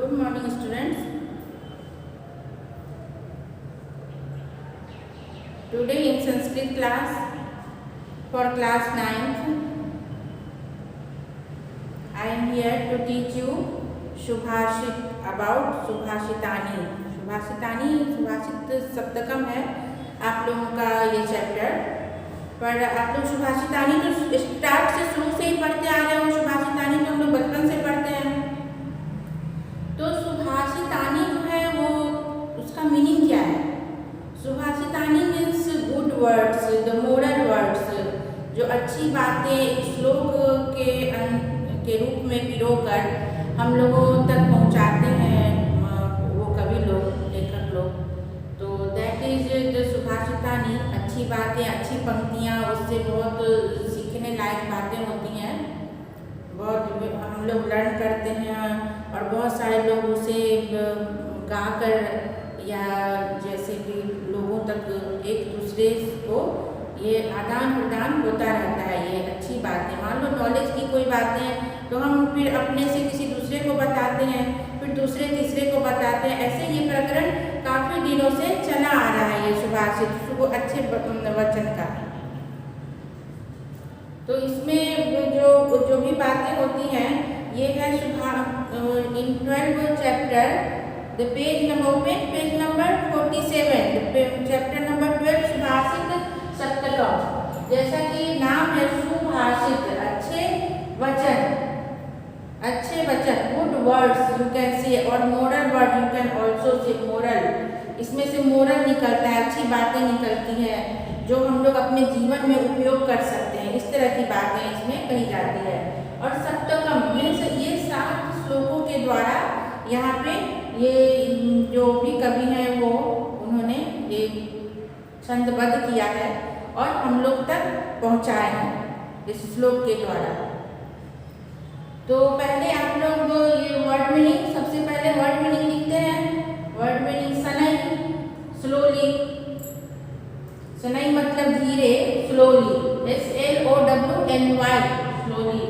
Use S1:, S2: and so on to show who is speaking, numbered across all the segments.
S1: Good morning, students. Today in Sanskrit class for class 9th, I am here to teach you Subhashit about Subhashitani. Subhashitani सुभाषित सप्तकम है आप लोगों का ये chapter. पर आप लोग सुभाषितानी तो स्टार्ट से शुरू से ही पढ़ते आ रहे हो। सुभाषितानी तो हम लोग बचपन से पढ़ते हैं। तो सुभाषितानी जो है वो उसका मीनिंग क्या है? सुभाषितानी means good words, the moral words, जो अच्छी बातें श्लोक के रूप में पिरोकर हम लोगों तक पहुंचाते हैं वो कवि लोग, लेखक लोग। तो दैट इज द सुभाषितानी। अच्छी बातें, अच्छी पंक्तियाँ, उससे बहुत सीखने लायक बातें होती हैं, बहुत हम लोग लर्न करते हैं। और बहुत सारे लोग उसे गाकर या जैसे कि लोगों तक एक दूसरे को ये आदान प्रदान होता रहता है। ये अच्छी बातें, मान लो नॉलेज की कोई बातें तो हम फिर अपने से किसी दूसरे को बताते हैं, फिर दूसरे तीसरे को बताते हैं। ऐसे ये प्रकरण काफ़ी दिनों से चला आ रहा है, ये सुभाषित वो अच्छे वचन का। तो इसमें जो भी बातें होती हैं ये है इन 12 chapter, the page number 47, chapter number 12 सुभाषित सप्तकम। जैसा कि नाम है सुभाषित, अच्छे वचन, good words you can say, और moral word you can also say. Moral, इसमें से मोरल निकलता है, अच्छी बातें निकलती है जो हम लोग अपने जीवन में उपयोग कर सकते हैं। इस तरह की बातें इसमें कही जाती है। और सप्तकम मीन्स ये 7 श्लोकों के द्वारा यहाँ पे ये जो भी कवि हैं वो उन्होंने ये छंदबद्ध किया है और हम लोग तक पहुँचाए हैं इस श्लोक के द्वारा। तो पहले आप लोग ये वर्ड मीनिंग, सबसे पहले वर्ड मीनिंग लिखते हैं। वर्ड मीनिंग सनई, स्लोली। सनई मतलब धीरे, स्लोली, SLOWNY, स्लोली।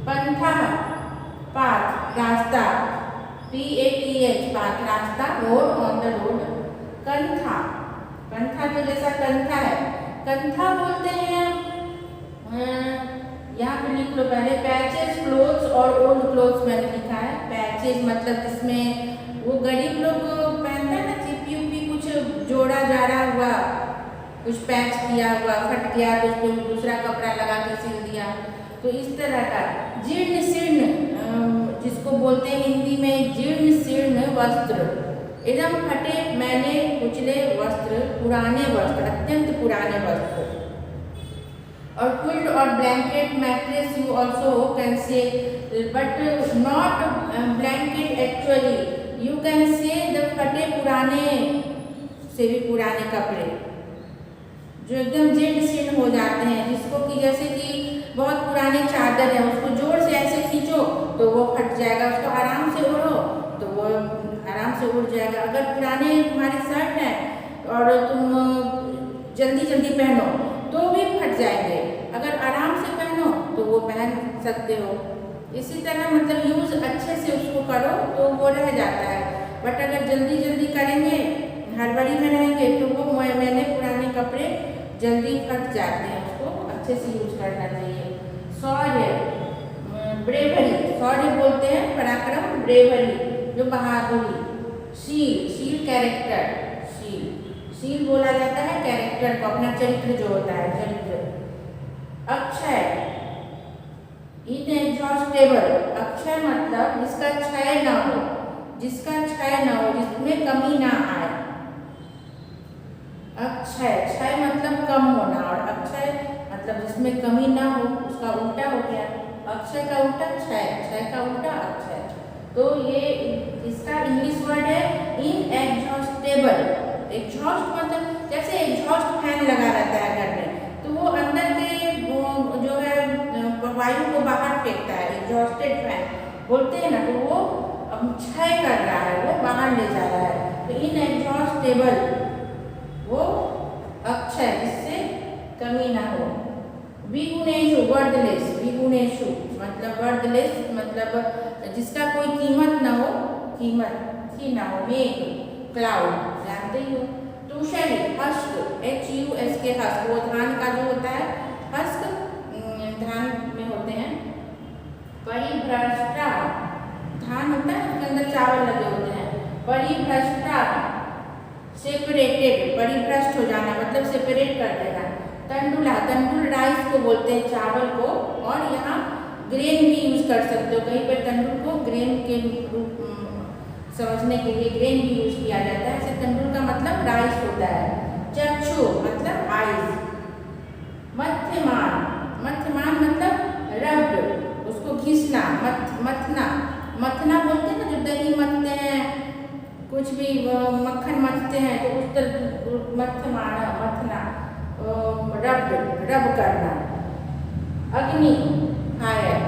S1: पंथा, पाथ, रास्ता, PATH, पाथ, रास्ता, road, on the road. Kantha, kantha तो जैसा कंथा है, कंथा बोलते हैं। यहाँ पे लिख लो पहले पैचेस, क्लोथ्स और ओल्ड क्लोथ्स मैंने लिखा है। पैचेस मतलब जिसमें वो गरीब लोग पहनते हैं ना, चिपी उपी कुछ जोड़ा जाड़ा हुआ, कुछ पैच किया हुआ, फट गया तो उसको दूसरा कपड़ा लगा के सिल दिया, तो इस तरह का। जीर्ण शीर्ण, जिसको बोलते हैं हिंदी में जीर्ण शीर्ण वस्त्र, एकदम फटे मैले कुचले वस्त्र, पुराने वस्त्र, अत्यंत पुराने वस्त्र। और क्विल्ट और blanket, mattress you also can say, but not blanket actually, you can say the फटे पुराने से भी पुराने कपड़े जो एकदम जीर्ण शीर्ण हो जाते हैं, जिसको कि जैसे कि बहुत पुरानी चादर है, उसको जोर से ऐसे खींचो तो वो फट जाएगा, उसको आराम से ओढ़ो तो वो आराम से उड़ जाएगा। अगर पुराने तुम्हारे शर्ट हैं और तुम जल्दी जल्दी पहनो तो भी फट जाएंगे, अगर आराम से पहनो तो वो पहन सकते हो। इसी तरह मतलब यूज़ अच्छे से उसको करो तो वो रह जाता है, बट अगर जल्दी जल्दी करेंगे, हड़बड़ी में रहेंगे तो वो मैंने पुराने कपड़े जल्दी फट जाते हैं, उसको अच्छे से यूज करना चाहिए। शौर्य, ब्रेवरी, शौर्य बोलते हैं पराक्रम, ब्रेवरी जो बहादुरी। शील, शील कैरेक्टर, शील बोला जाता है कैरेक्टर को, अपना चरित्र जो होता है, चरित्र। अक्षय, इनएग्जॉस्टेबल, अक्षय मतलब जिसका क्षय न हो, जिसमें कमी ना आए। अक्षय, क्षय मतलब कम होना, और अक्षय मतलब जिसमें कमी ना हो, उसका उल्टा हो गया। अक्षय का उल्टा क्षय, क्षय का उल्टा अक्षय। तो ये इसका इंग्लिश वर्ड है इनएग्जॉस्टेबल। एग्जॉस्ट मतलब जैसे एग्जॉस्ट फैन लगा रहता है घर में, तो वो अंदर के जो है वायु को बाहर फेंकता है, एग्जॉस्टेड फैन बोलते हैं ना, तो वो अब क्षय कर रहा है, वो बाहर ले जा रहा है। तो इनएग्जॉस्टेबल वो अक्षय, जिससे कमी ना हो। विगुणेशु, वर्दलेस, विगुणेशु मतलब वर्दलेस मतलब जिसका कोई कीमत ना हो, हिमौ मेघ, क्लाउड जानते ही हो। तुषारी हस्क, HUSK हस्क, वो धान का जो होता है हस्क, धान में होते हैं। परिभ्रष्टा, धान होता है उसके अंदर चावल लगे होते हैं। परिभ्रष्टा सेपरेटेड, परिभ्रष्ट हो जाना मतलब सेपरेट कर देना। तंडुला, तंडुल राइस को बोलते हैं चावल को, और यहाँ ग्रेन भी यूज कर सकते हो, कहीं पर तंडुल को ग्रेन के रूप समझने के लिए ग्रेन भी यूज किया जाता है। ऐसे तंडुल का मतलब राइस होता है। चक्षु मतलब आइज। मध्यमान, मध्यमान मतलब रब्ड, उसको घिसना, मथना, मथना बोलते हैं ना, जो दही मथते हैं, कुछ भी मक्खन मथते हैं तो उस तरह मध्यमान, मथना, रब करना। अग्नि फायर,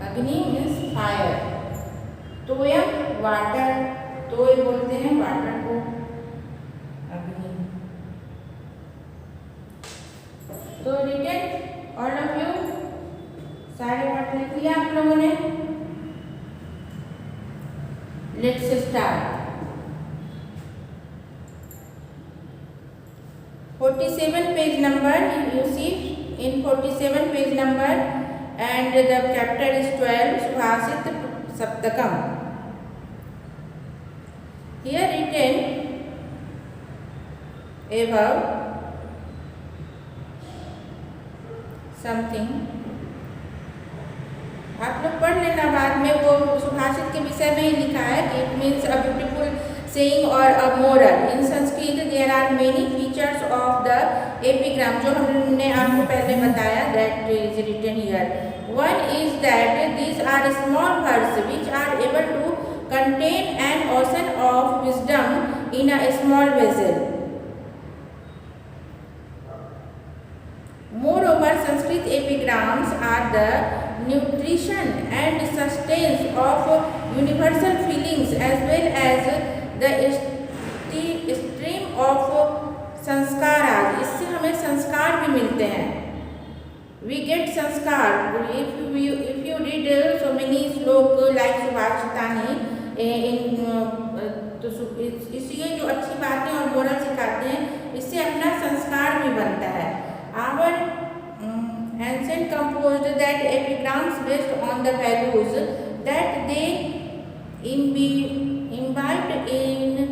S1: अग्नि मीन्स फायर। तोयम वाटर, तोय बोलते हैं वाटर को, अग्नि। तो रिटेन ऑल ऑफ यू, सारे पाठ लिख लिया आप लोगों ने। Let's start. 47 page number, you see in 47 page number, and the chapter is 12, Subhasit Saptakam. Here written above something, आप लोग पढ़ लेना बाद में, वो सुभाषित के विषय में ही लिखा है कि it means a beautiful saying or a moral. In Sanskrit there are many features of the epigram, जो हमने आपको पहले बताया, that is written here. One is that these are small words which are able to contain an ocean of wisdom in a small vessel. Moreover, Sanskrit epigrams are the nutrition and sustenance of universal feelings as well as the stream of संस्काराज, इससे हमें संस्कार भी मिलते हैं। We get संस्कार, if you read so many श्लोक like सुभाषितानि, तो इसलिए जो अच्छी बातें और मोरल सिखाते हैं, इससे अपना संस्कार भी बनता है। Our ancient composed that epigrams based on the values that they imbibed in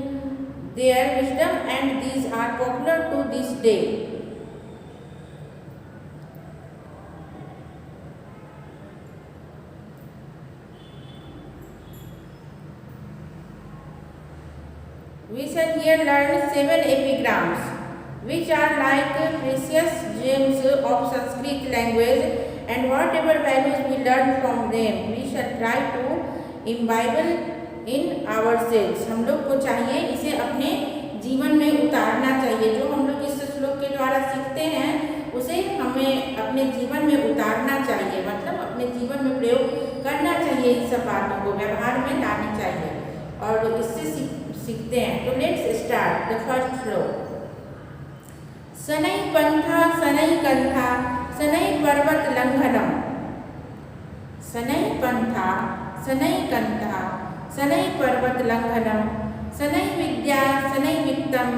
S1: their wisdom, and these are popular to this day. We shall here learn 7 epigrams, which are like precious gems of Sanskrit language, and whatever values we learn from them, we shall try to imbibe in ourselves. हम लोग को चाहिए इसे अपने जीवन में उतारना चाहिए। जो हम लोग इस श्लोक के द्वारा सीखते हैं उसे हमें अपने जीवन में उतारना चाहिए, मतलब अपने जीवन में प्रयोग करना चाहिए, इन सब बातों को व्यवहार में लानी चाहिए, और इससे सीखते हैं। तो लेट्स स्टार्ट द फर्स्ट श्लोक। शनै पंथा शनै कंथा शनै पर्वत लंघनम। शनै पंथा शनै कंथा शनै पर्वत लंघनम शनै विद्या शनै वित्तम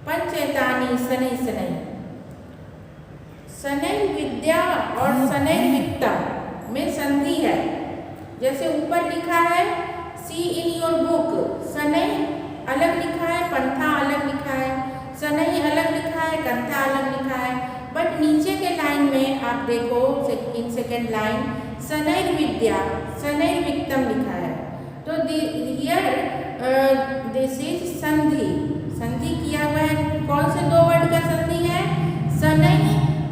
S1: पंचेतानि शनै शनै। शनै विद्या और शनै वित्तम में संधि है। जैसे ऊपर लिखा है सी इन योर बुक, शनै अलग लिखा है, पंथा अलग लिखा है, शनै अलग लिखा है, कंथा अलग लिखा है, बट नीचे के लाइन में आप देखो इन सेकेंड लाइन शनै विद्या शनै वित्तम लिखा है। तो हियर दिस इज संधि, संधि किया हुआ है। कौन से दो वर्ड का संधि है? शनै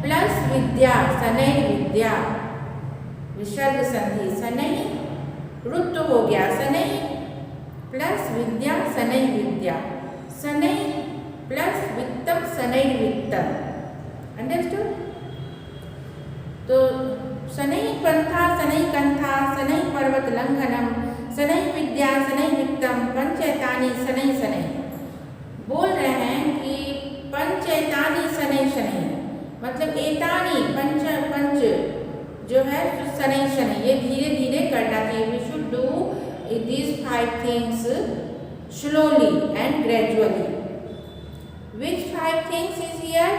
S1: प्लस विद्या, शनै विद्या, विसर्ग संधि, शनै रुत्व हो गया, शनै प्लस विद्या शनै विद्या, शनै प्लस वित्तम शनै वित्तम। अंडरस्टूड? तो शनै पंथा शनै कंथा शनै पर्वत लंघनम शनै विद्या शनै वित्तम पंचेतानि शनै शनै। बोल रहे हैं कि पंचेतानि शनै शनै, मतलब एतानि पंच पंच जो है शनै शनै, ये धीरे धीरे करना चाहिए। We should do these 5 things slowly and gradually. Which 5 things is here?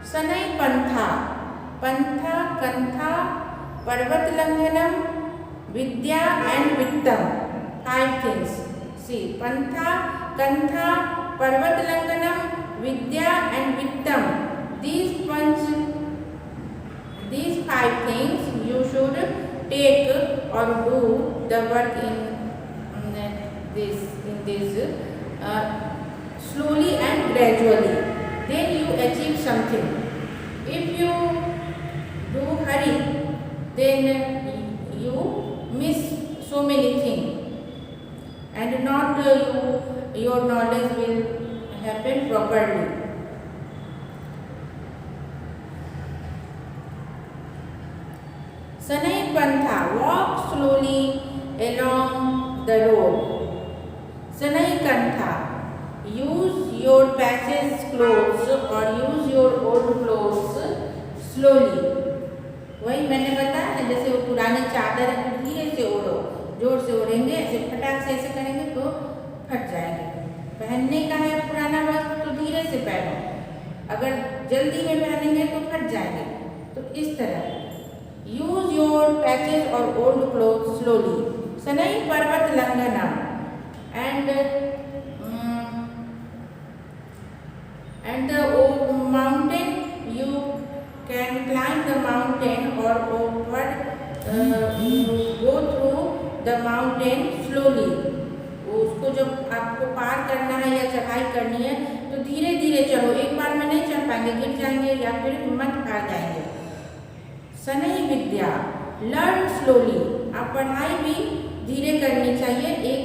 S1: Sanai Pantha, Pantha, Kantha, Parvat Langhanam, Vidya and Vittam. 5 things. See, Pantha, Kantha, Parvat Langhanam, Vidya and Vittam. These 5 things you should take or do the work in this slowly and gradually. Then you achieve something. If you do hurry, then you miss so many things, and not your knowledge will happen properly. Sanai Pantha, walk slowly along the road. Sanai Kantha, use your patches clothes or use your old clothes slowly. वही मैंने बताया ना, जैसे वो पुराने चादर धीरे से ओढ़ो, जोर से ओढ़ेंगे, ऐसे फटाक से ऐसे करेंगे तो फट जाएंगे। पहनने का है पुराना वस्त्र तो धीरे से पहनो, अगर जल्दी में पहनेंगे तो फट जाएंगे। तो इस तरह use your patches or old clothes slowly. Sanai Parvat Langhanam, and the mountain, you can climb the mountain or upward, you go through the mountain slowly. उसको जब आपको पार करना है या चढ़ाई करनी है तो धीरे धीरे चलो, एक बार में नहीं चढ़ पाएंगे, गिर जाएंगे या फिर हिम्मत हार जाएंगे। सनई विद्या, लर्न स्लोली, आप पढ़ाई भी धीरे करनी चाहिए, एक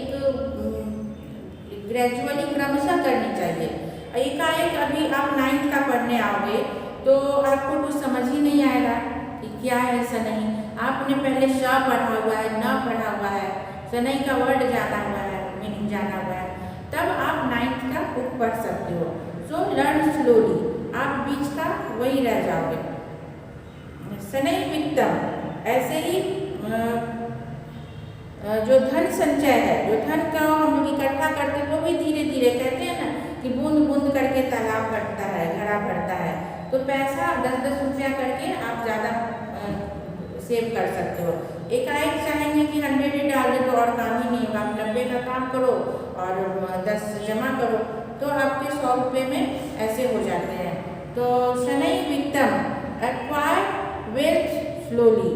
S1: ग्रेजुअली क्रमशः करनी चाहिए। एकाएक अभी आप 9th का पढ़ने आओगे तो आपको कुछ समझ ही नहीं आएगा कि क्या है सनई। आपने पहले श पढ़ा हुआ है, न पढ़ा हुआ है, सनई का वर्ड जाना हुआ है, मीनिंग जाना हुआ है, तब आप 9th का बुक पढ़ सकते हो। सो लर्न स्लोली, आप बीच का वही रह जाओगे। सनई वित्तम, ऐसे ही जो धन संचय है, जो धन का हम लोग इकट्ठा करते हैं वो भी धीरे धीरे, कहते हैं ना कि बूंद बूंद करके तालाब भरता है, घड़ा भरता है। तो पैसा 10-10 रुपया करके आप ज़्यादा सेव कर सकते हो। एकाएक चाहेंगे कि 100 ही डाल दे तो और काम ही नहीं होगा, आप 90 का काम करो और 10 जमा करो तो आपके 100 रुपये में ऐसे हो जाते हैं। तो शनै वित्तम, acquire wealth slowly.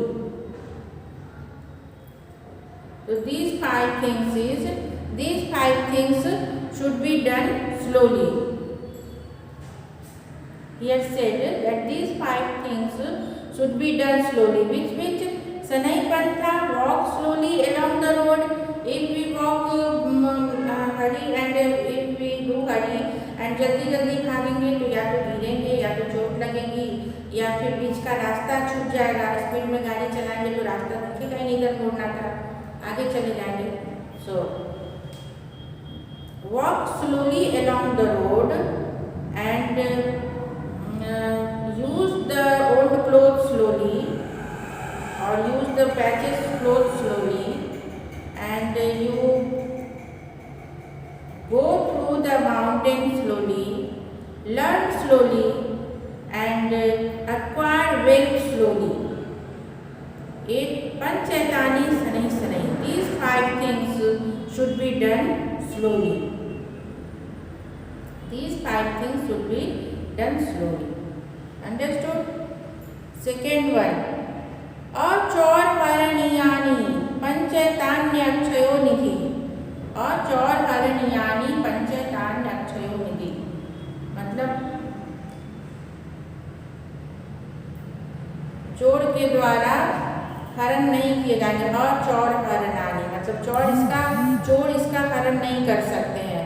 S1: So these 5 things should be done slowly. Here said that these 5 things should be done slowly. Which Sanai Pantha, walk slowly along the road. If we walk hurry and if we do hurry and जल्दी भागेंगे तो या तो गिरेंगे या तो चोट लगेगी या फिर बीच का रास्ता छूट जाएगा। स्पीड में गाड़ी चलाएंगे तो रास्ता दिखेगा ही नहीं, इधर मुड़ना था, आगे चले जाएंगे। So walk slowly along the road and use the old clothes slowly or use the patches clothes slowly, and you go through the mountain slowly, learn slowly and acquire wealth slowly. It Panchayatani Sanai Sanai. These 5 things should be done slowly. These 5 things should be done slowly. Understood? Second one. Achor Haraniyani Panchayatanya Akshayo Nidhi. Achor Haraniyani Panchayatanya Akshayo Nidhi. मतलब चोर के द्वारा हरण नहीं किए जाएंगे। और चोर हरणानी मतलब चोर इसका हरण नहीं कर सकते हैं।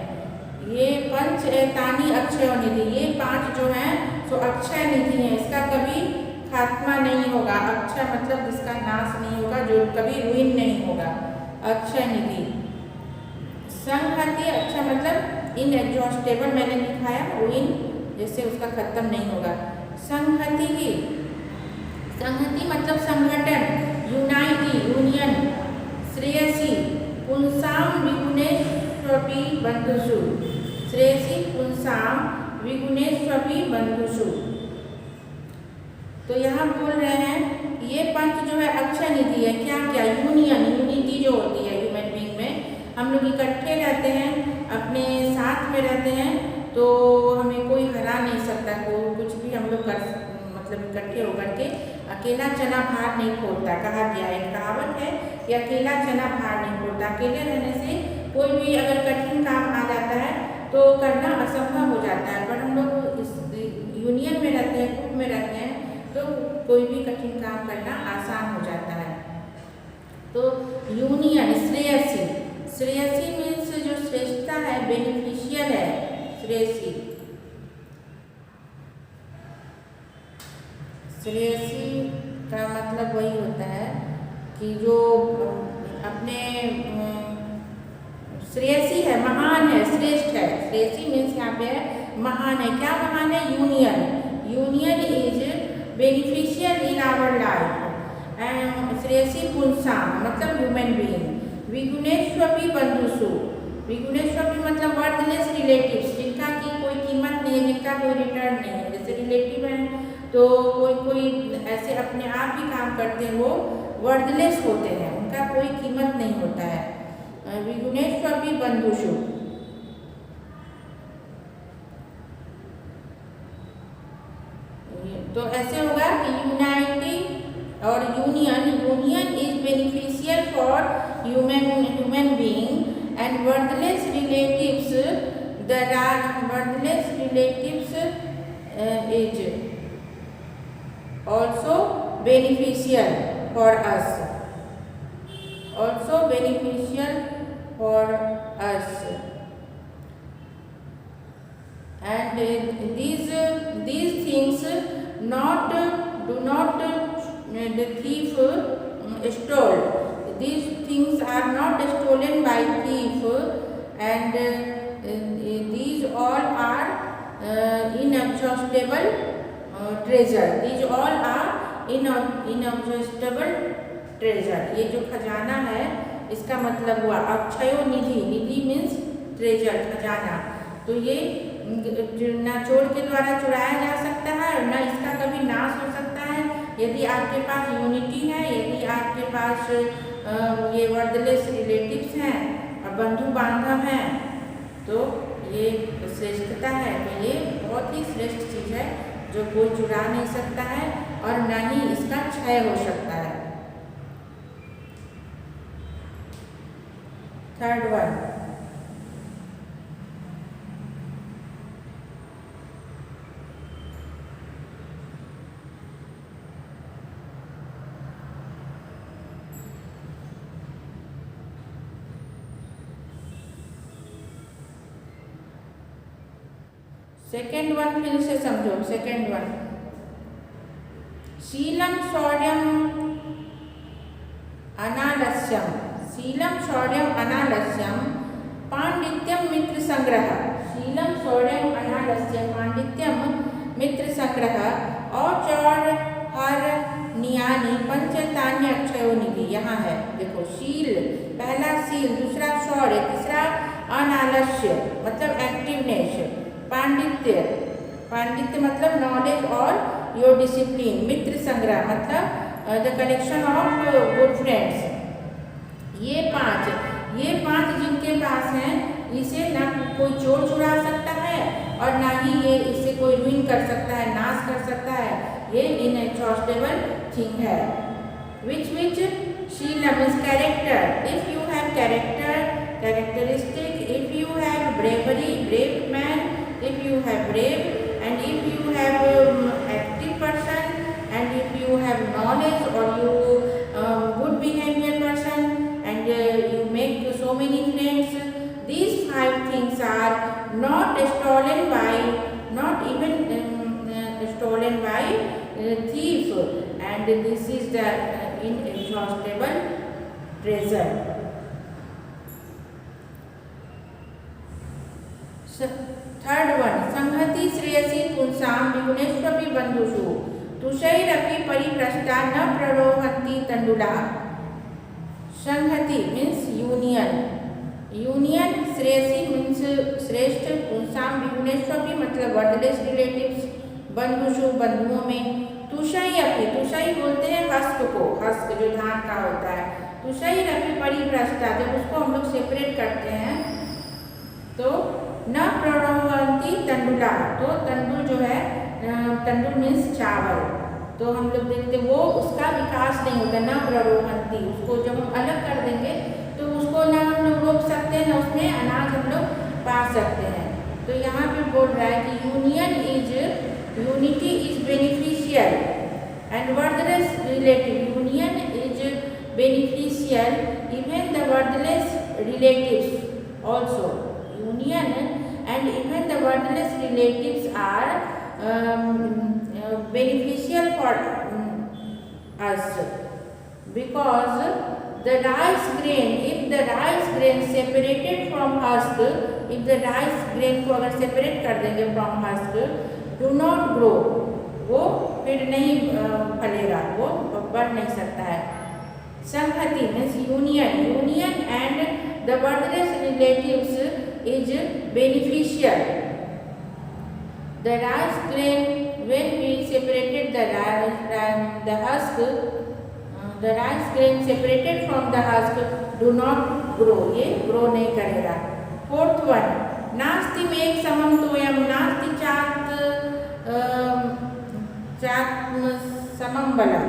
S1: ये पंचैतानी अक्षय निधि, ये 5 जो हैं सो अक्षय निधि है, इसका कभी खात्मा नहीं होगा। अक्षय मतलब जिसका नाश नहीं होगा, जो कभी रुइन नहीं होगा, अक्षय निधि। संहति, अक्षय मतलब इनएग्जॉस्टेबल, मैंने दिखाया रुइन जिससे उसका खत्म नहीं होगा। संहति मतलब संगठन, यूनिटी, यूनियन, श्रेयसी पुंसां विगुणेष्वपि बन्धुषु, श्रेयसी पुंसां विगुणेष्वपि बन्धुषु। तो यहाँ बोल रहे हैं ये पंच जो है अक्षय निधि है। क्या क्या? यूनियन, यूनिटी जो होती है ह्यूमन बीइंग में, हम लोग इकट्ठे रहते हैं, अपने साथ में रहते हैं, तो हमें कोई हरा नहीं सकता, कोई कुछ भी हम लोग कर मतलब इकट्ठे होकर के। अकेला चना भार नहीं फोड़ता, कहा गया है, कहावत है कि अकेला चना भार नहीं फोड़ता। अकेले रहने से कोई भी अगर कठिन काम आ जाता है तो करना असंभव हो जाता है, पर हम लोग इस यूनियन में रहते हैं, ग्रुप में रहते हैं, तो कोई भी कठिन काम करना आसान हो जाता है। तो यूनियन, श्रेयसी, श्रेयसी मीन्स जो श्रेष्ठता है, बेनिफिशियल है, श्रेयसी। श्रेयसी का मतलब वही होता है कि जो अपने श्रेयसी है, महान है, श्रेष्ठ है। श्रेयसी मीन्स यहाँ पे महान है। क्या महान है? Union, union is beneficial in our life. And श्रेयसी पुंसां मतलब ह्यूमन बीइंग, विगुणेष्वपि बन्धुषु, विगुणेष्वपि मतलब वर्थलेस रिलेटिव्स, जिनका की कोई कीमत नहीं है, जिनका कोई रिटर्न नहीं है। जैसे रिलेटिव हैं तो कोई ऐसे अपने आप ही काम करते हैं, वो वर्थलेस होते हैं, उनका कोई कीमत नहीं होता है। विगुणेष्वपि बन्धुषु, तो ऐसे होगा कि यूनाइटिंग और union, union is beneficial for human being and worthless relatives, there are worthless relatives is also beneficial for us, also beneficial for us, and these things not do not the thief stole. These things are not stolen by thief, and these all are inexhaustible treasure. These all are inexhaustible treasure. ये जो खजाना है इसका मतलब हुआ अक्षयो निधि, निधि means treasure, खजाना। तो ये ना चोर के द्वारा चुराया जा सकता है और ना इसका कभी नाश हो सकता है। यदि आपके पास यूनिटी है, यदि आपके पास ये वर्थलेस रिलेटिव्स हैं और बंधु बांधव हैं, तो ये श्रेष्ठता है। तो ये बहुत ही श्रेष्ठ चीज़ है जो कोई चुरा नहीं सकता है और न ही इसका क्षय हो सकता है। थर्ड वन, सेकेंड वन फिर से समझो। सेकेंड वन, शीलम शौर्यम अनालस्यम, शीलम शौर्यम अनालस्यम पांडित्यम मित्र संग्रह, शीलम शौर्यम अनालस्यम पांडित्यम मित्र संग्रह औचौर हर नियानी पंचतान्य अक्षयो निधि। यहाँ है देखो, शील, पहला शील, दूसरा शौर्य, तीसरा अनालस्य मतलब एक्टिवनेस, पांडित्य, पांडित्य मतलब नॉलेज और योर डिसिप्लिन, मित्र संग्रह मतलब the collection of good friends. ये पांच जिनके पास हैं, इसे ना कोई चोर चुरा सकता है और ना ही ये इसे कोई रुइन कर सकता है, नाश कर सकता है। ये इनएग्जॉस्टेबल थिंग है। विच शीलम is character. If you have character, characteristic, if you have bravery, brave man, if you have brave, and if you have active person, and if you have knowledge or you good behavior person, and you make so many friends, these 5 things are not stolen by, not even stolen by thief, and this is the inexhaustible treasure. Third one, संहति श्रेयसी पुंसां विगुणेष्वपि बन्धुषु तुषैरपि परिभ्रष्टा न प्ररोहन्ति तण्डुला। संहति means union, union Shreyasi means श्रेष्ठ, पुंसाम विगुणेश्वरी मतलब wordless relatives, बंधुषु बंधुओं में, तुषाई अपनी, तुषाई बोलते हैं हस्क को, हस्क जो धान का होता है, तुषाई अपनी परिभ्रष्टा, जब उसको हम लोग सेपरेट करते हैं तो न प्रणवंती तंडुला, तो तंडुल जो है, तंडुल मीन्स चावल, तो हम लोग देखते वो उसका विकास नहीं होता, न प्रणवंती, उसको जब हम अलग कर देंगे तो उसको ना हम लोग रोक सकते हैं, ना उसमें अनाज हम लोग पा सकते हैं। तो यहाँ पे बोल रहा है कि unity is beneficial and worthless relative, union is beneficial even the worthless relatives also, union and even the worthless relatives are beneficial for us because the rice grain, if the rice grain separated from husk, if the rice grain को अगर separate कर देंगे from husk, do not grow, वो फिर नहीं फलेगा, वो बढ़ नहीं सकता है। संहति means union and the worthless relatives is beneficial. The rice grain, when we separated the husk, the rice grain separated from the husk do not grow, ये grow नहीं करेगा। Fourth one, नास्ति मेघ समम तोयम, नास्ति चात समम बलम,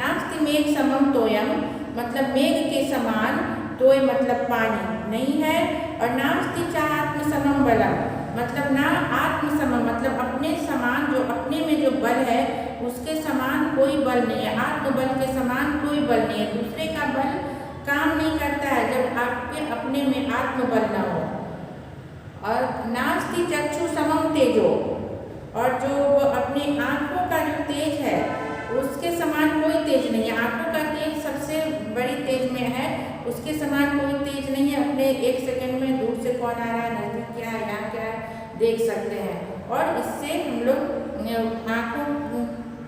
S1: नास्ति मेघ समम तोयम मतलब मेघ के समान, तोय मतलब पानी नहीं है, और नास्ति चात्म समम बलम मतलब ना आत्म समान मतलब अपने समान, जो अपने में जो बल है उसके समान कोई बल नहीं है, आत्मबल के समान कोई बल नहीं है, दूसरे का बल काम नहीं करता है जब आपके अपने में आत्मबल न हो। और नास्ति चक्षु समम तेजो, और जो अपनी आँखों का जो तेज है उसके समान कोई तेज नहीं है, आँखों का तेज सबसे बड़ी तेज में है, उसके समान कोई तेज नहीं है, अपने एक सेकंड में दूर से कौन आ रहा है, नजदीक क्या है, यहाँ क्या है देख सकते हैं। और इससे हम लोग आँखों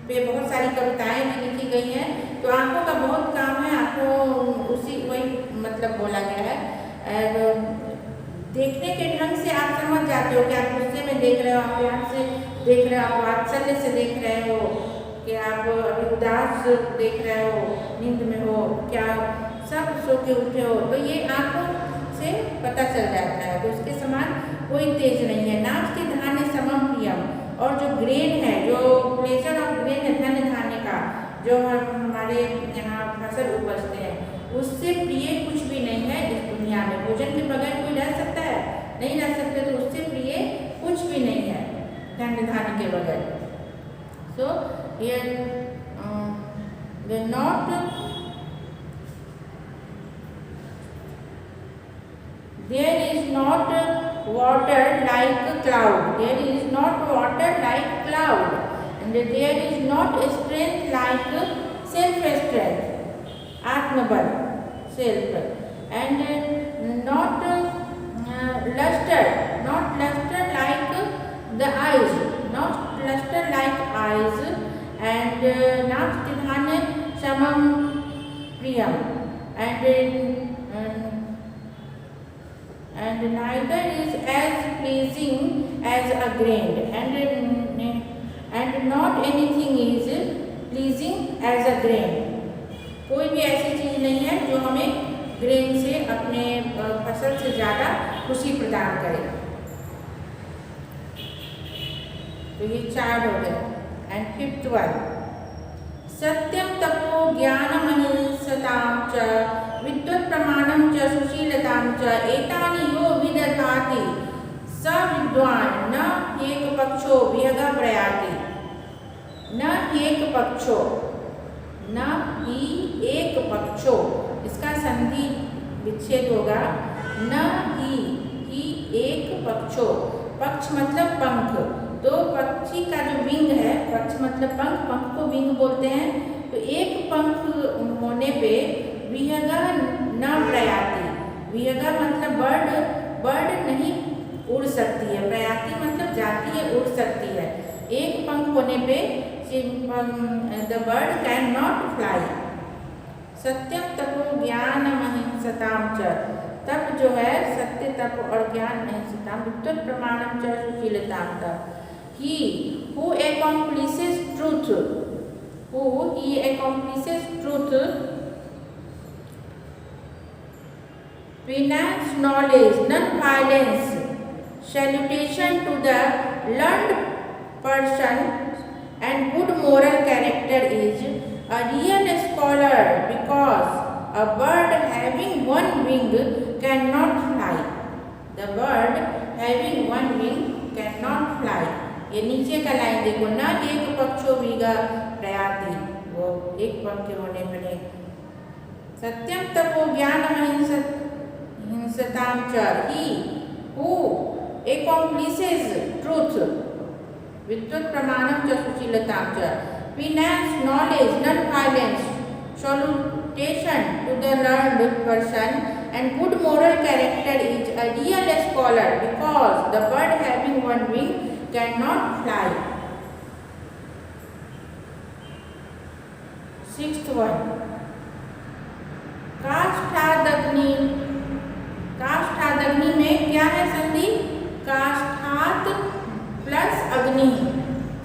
S1: पे बहुत सारी कविताएं भी लिखी गई हैं, तो आँखों का बहुत काम है, आँखों उसी वही मतलब बोला गया है। और देखने के ढंग से आप समझ जाते हो कि आप गुस्से में देख रहे हो, आप प्यार से देख रहे हो, आप वात्सल्य से देख रहे हो, कि आप अभी उदास देख रहे हो, नींद में हो, क्या सब सो के उठे हो, तो ये आँखों से पता चल जाता है। तो उसके समान कोई तेज नहीं है। नास्ति धान्य समम प्रियम, और जो ग्रेन है, जो प्लेजर ऑफ ग्रेन है धन्य धान्य का, जो हमारे यहाँ फसल उपजते हैं, उससे प्रिय कुछ भी नहीं है इस दुनिया में। भोजन के बगैर कोई रह सकता है? नहीं रह सकते, तो उससे प्रिय कुछ भी नहीं है धन्य धान्य के बगैर। सो there is not water like cloud, there is not water like cloud, and there is not strength like self-strength, atmabal, self, and not luster like the eyes, not luster like eyes, and not tidhane samam priyam, and neither is as pleasing as a grain, and not anything is pleasing as a grain, कोई भी ऐसी चीज़ नहीं है जो हमें grain से अपने फसल से ज़्यादा खुशी प्रदान करे। तो ये 4 हो गए। एंड 5th वन, सत्यम तपो ज्ञानमहिंसतां च विद्युत प्रमाणम च सुशीलतां च एतानि यो विदधाति स विद्वान न एक पक्षो विहग प्रयाति, न एक पक्षो, न ही एक पक्षो, इसका संधि विच्छेद होगा, न ही एक पक्षो, पक्ष मतलब पंख, तो पक्षी का जो विंग है, पक्ष मतलब पंख, पंख को विंग बोलते हैं, तो एक पंख होने पे विहगा न प्रयाति, विहगा मतलब बर्ड नहीं उड़ सकती है, प्रयाति मतलब जाती है, उड़ सकती है। एक पंख होने पे the bird can not fly. सत्यम तपो ज्ञानमहिंसतां च, तब जो है सत्य तप और ज्ञान अहिंसता विद्वत् प्रमाणम च सुशीलताम तप। He who accomplishes truth, finance knowledge, non-violence, salutation to the learned person, and good moral character is a real scholar, because a bird having one wing cannot fly. The bird having one wing cannot fly. ये नीचे का line देखो, न एक पक्षो विगा प्रयाति, वो एक पंख के होने बने। सत्यम तपो ज्ञानम अहिंसताम च। He who accomplishes truth, विद्वत् प्रमाणम च सुशीलताम च, finance knowledge, non-violence, salutation to the learned person, and good moral character is a real scholar, because the bird having one wing cannot fly. Sixth one, काष्ठादग्नि। काष्ठादग्नि में क्या है संधि? काष्ठात प्लस अग्नि,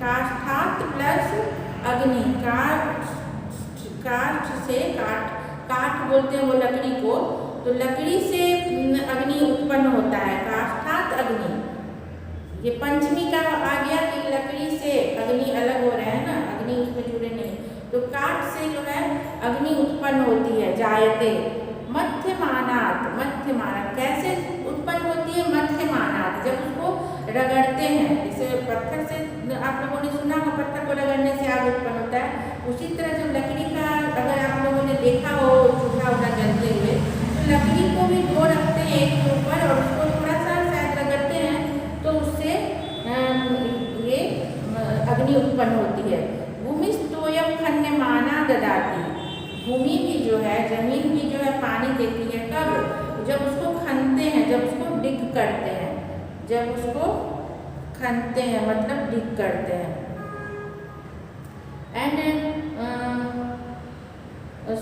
S1: काष्ठात plus अग्नि। काष्ठ से काठ बोलते हैं वो लकड़ी को, तो लकड़ी से अग्नि उत्पन्न होता है, काष्ठात अग्नि। ये पंचमी का आ गया कि लकड़ी से अग्नि अलग हो रहा है ना, अग्नि उसमें जुड़े नहीं, तो काठ से जो है अग्नि उत्पन्न होती है, जायते। मध्यमानात, मध्यमानात कैसे उत्पन्न होती है? मध्यमानात, जब उसको रगड़ते हैं, जैसे पत्थर से आप लोगों ने सुना हो पत्थर को रगड़ने से आग उत्पन्न होता है, उसी तरह जब लकड़ी का अगर आप लोगों ने देखा हो चूल्हा उल्हा जलते हुए, तो लकड़ी को भी धो रखते हैं एक के ऊपर और उसको थोड़ा सा शायद रगड़ते हैं, तो उससे ये अग्नि उत्पन्न होती है। भूमिस्तोयम खन्यमाना ददाति, भूमि भी जो है, जमीन भी जो है पानी देती है। कब? जब उसको खनते हैं, जब उसको डिग करते हैं, जब उसको खनते हैं मतलब डिग करते हैं। एंड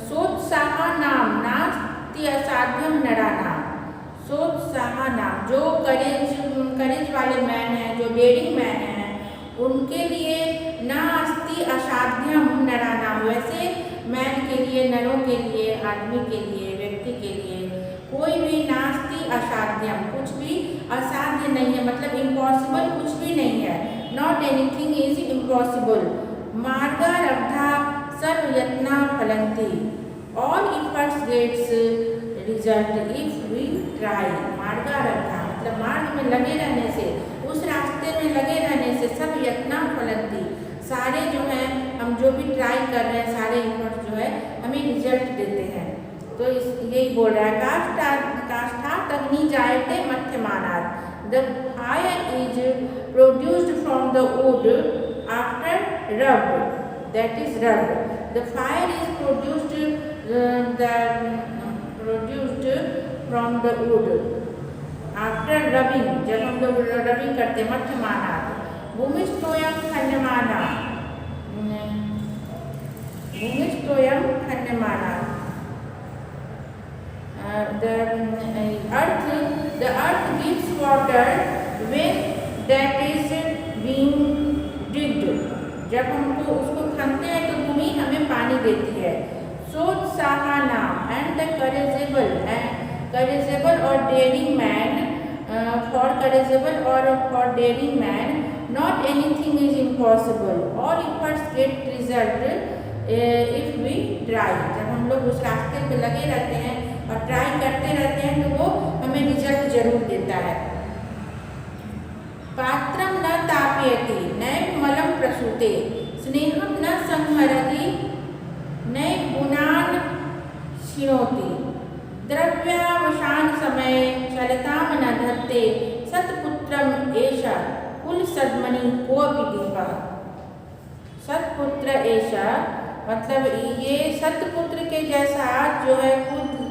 S1: सोत्साह नाम नास्ति असाध्यम नरानाम। सोत्साह नाम, जो करेज वाले मैन हैं, जो डेयरिंग मैन हैं, उनके लिए नास्ति असाध्यम नरानाम, वैसे मैन के लिए, नरों के लिए, आदमी के लिए, व्यक्ति के लिए कोई भी नास्ति असाध्यम, कुछ भी असाध्य नहीं है, मतलब इम्पॉसिबल कुछ भी नहीं है। Not anything is impossible. मार्गारब्धा सर्व यत्ना फलन्ति, all efforts gets result if we try. मार्गारब्धा मतलब मार्ग में लगे रहने से, उस रास्ते में लगे रहने से, सब यत्ना फलन्ति, सारे जो हैं हम जो भी ट्राई कर रहे हैं, सारे इफर्ट्स जो है हमें रिजल्ट देते हैं। तो यही बोल रहा है, काष्ठात अग्नि जायते मध्यमानात्। The fire is produced from the wood after rubbed, that is rubbed. The fire is produced from the wood after rubbing, जब हम लोग रबिंग करते हैं। मध्यमानात्। भूमिस्तोयम खन्यमाना, भूमिस्तोयम खन्यमानात्। The earth gives water when that is being digged, जब हमको उसको खनते हैं तो भूमि हमें पानी देती है। सोत्साह नाम, एंड द करेजेबल और डेयरिंग मैन, फॉर करेजेबल और for daring man, not anything is impossible, all efforts get result if we try. जब हम लोग उस रास्ते पे लगे रहते हैं और ट्राई करते रहते हैं तो वो हमें रिजल्ट जरूर देता है। पात्रम न तापयति नैव मलं प्रसूते, स्नेहम न संहरति नैव गुणान् क्षिणोति, द्रव्यावसान समये चलताम न धत्ते, सत्पुत्रम एषा कुलसद्मनि कोऽपि दीपः। सत्पुत्र ऐसा मतलब ये सतपुत्र के जैसा जो है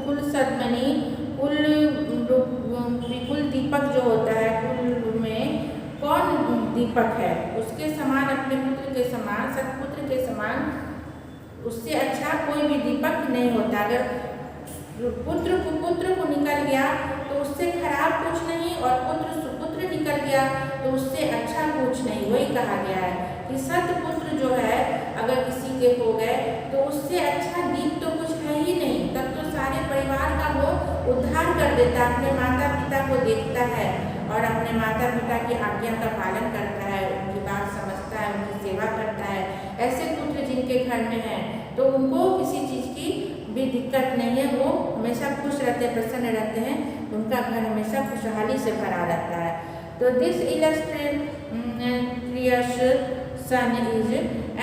S1: कुल सद्मनि, कुल दीपक जो होता है, कुल में कौन दीपक है, उसके समान, अपने पुत्र के समान, सतपुत्र के समान, उससे अच्छा कोई भी दीपक नहीं होता। अगर पुत्र कुपुत्र को निकल गया तो उससे खराब कुछ नहीं, और पुत्र सुपुत्र निकल गया तो उससे अच्छा कुछ नहीं। वही कहा गया है कि सतपुत्र जो है अगर किसी के हो गए तो उससे अच्छा गीत तो कुछ है ही नहीं। तब तो सारे परिवार का वो उद्धार कर देता, अपने माता पिता को देखता है और अपने माता पिता की आज्ञा का पालन करता है, उनकी बात समझता है, उनकी सेवा करता है। ऐसे पुत्र जिनके घर में हैं तो उनको किसी चीज़ की भी दिक्कत नहीं है, वो हमेशा खुश रहते हैं, प्रसन्न रहते हैं, उनका घर हमेशा खुशहाली से भरा रहता है। तो this illustrious son is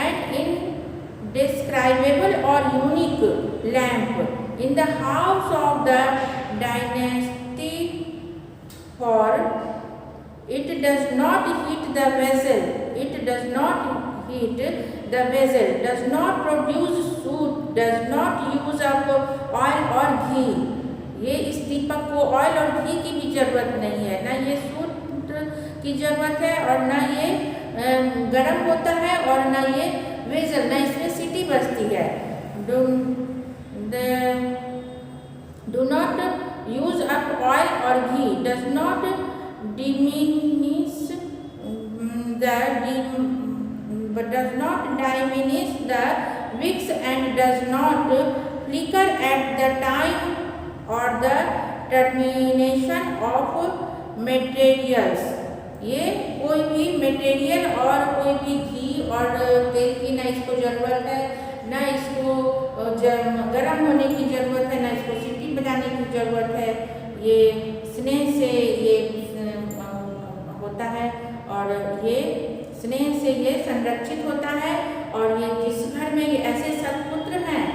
S1: an indescribable or unique lamp in the house of the dynasty, for it does not heat the vessel, it does not heat the vessel, does not produce soot, does not use up oil or ghee। ये इस दीपक को oil और घी की भी जरूरत नहीं है, ना ये सूट की जरूरत है और ना ये गर्म होता है और ना ये वेजल, ना इसमें सीटी बजती है। Do not use up oil और ghee, does not diminish the wicks and does not flicker at the time or the termination of materials। ये कोई भी मटेरियल और कोई भी घी और तेल की ना इसको ज़रूरत है, ना इसको गर्म होने की ज़रूरत है, ना इसको सीटी बजाने की ज़रूरत है। ये स्नेह से ये होता है और ये स्नेह से ये संरक्षित होता है। और ये जिस घर में ये ऐसे सत्पुत्र हैं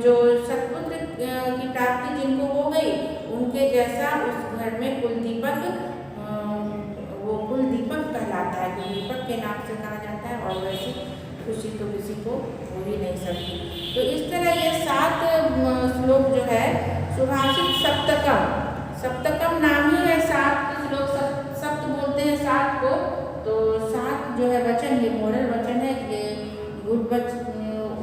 S1: जो सत्पुत्र की प्राप्ति जिनको हो गई, उनके जैसा उस घर में कुलदीपक, वो कुलदीपक कहलाता है, कुलदीपक के नाम से कहा जाता है। और वैसी खुशी तो किसी को हो ही नहीं सकती। तो इस तरह ये 7 श्लोक जो है सुभाषित सप्तकम, सप्तकम नाम ही है, 7 श्लोक, सप्त बोलते हैं 7 को। तो 7 जो है वचन, ये मोरल वचन है, ये गुड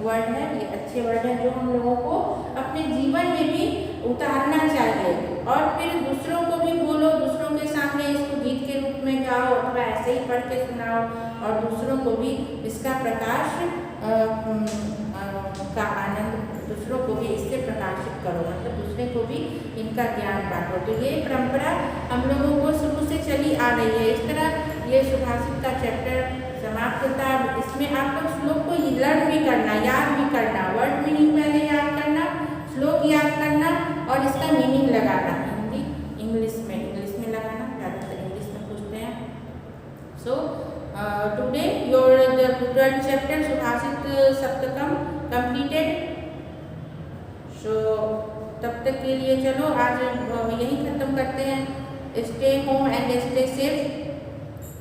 S1: वर्ड है, ये अच्छे वर्ड है जो हम लोगों को अपने जीवन में भी उतारना चाहिए। और फिर दूसरों को भी बोलो, दूसरों के सामने इसको गीत के रूप में गाओ अथवा ऐसे ही पढ़ के सुनाओ और दूसरों को भी इसका प्रकाश का आनंद, दूसरों को भी इससे प्रकाशित करो, मतलब दूसरे को भी इनका ज्ञान बांटो। तो ये परंपरा हम लोगों को शुरू से चली आ रही है। इस तरह ये सुभाषित का चैप्टर समाप्त होता है। इसमें आप लोग श्लोक को लर्न भी करना, याद भी करना, वर्ड मीनिंग पहले याद करना, श्लोक याद करना और इसका मीनिंग लगाना। हिंदी इंग्लिश में लगाना, ज़्यादातर इंग्लिश में पूछते हैं। So today your the 12th chapter Subhashit Saptakam completed. So तब तक के लिए चलो आज यही ख़त्म करते हैं। Stay home and stay safe.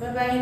S1: Bye bye.